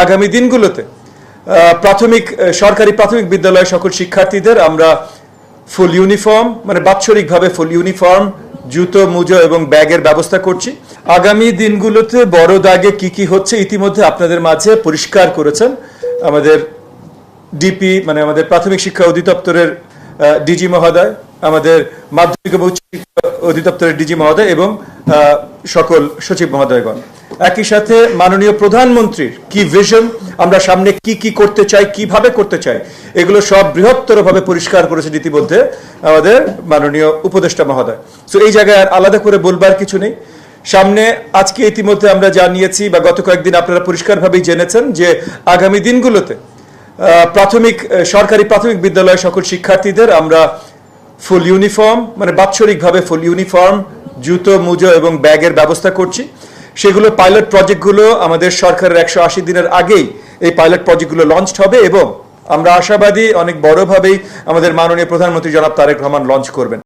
আগামী দিনগুলোতে সরকারি প্রাথমিক বিদ্যালয়ের সকল শিক্ষার্থীদের আমরা ফুল ইউনিফর্ম মানে বাৎসরিকভাবে ফুল ইউনিফর্ম, জুতো, মুজো এবং ব্যাগের ব্যবস্থা করছি। আগামী দিনগুলোতে বড় দাগে কি হচ্ছে ইতিমধ্যে আপনাদের মাঝে পরিষ্কার করেছেন আমাদের ডিপি মানে আমাদের প্রাথমিক শিক্ষা অধিদপ্তরের ডিজি মহোদয়, আমাদের মাধ্যমিক এবং উচ্চ শিক্ষা অধিদপ্তরের ডিজি মহোদয় এবং সকল সচিব মহোদয়গণ। একই সাথে মাননীয় প্রধানমন্ত্রীর কি ভিশন, আমরা সামনে কি করতে চাই, কিভাবে করতে চাই, এগুলো সব বৃহত্তরভাবে পরিষ্কার করেছেন ইতিমধ্যে আমাদের মাননীয় উপদেষ্টা মহোদয়। তো এই জায়গায় আর আলাদা করে বলবার কিছু নেই। সামনে আজকে ইতিমধ্যে আমরা জানিয়েছি বা গত কয়েকদিন আপনারা পরিষ্কারভাবেই জেনেছেন যে আগামী দিনগুলোতে সরকারি প্রাথমিক বিদ্যালয়ের সকল শিক্ষার্থীদের আমরা ফুল ইউনিফর্ম মানে বাৎসরিকভাবে ফুল ইউনিফর্ম, জুতো, মুজো এবং ব্যাগের ব্যবস্থা করছি। সেগুলো পাইলট প্রজেক্টগুলো আমাদের সরকারের 180 দিনের আগেই এই পাইলট প্রজেক্টগুলো লঞ্চ হবে এবং আমরা আশাবাদী অনেক বড়ভাবেই আমাদের মাননীয় প্রধানমন্ত্রী জনাব তারেক রহমান লঞ্চ করবেন।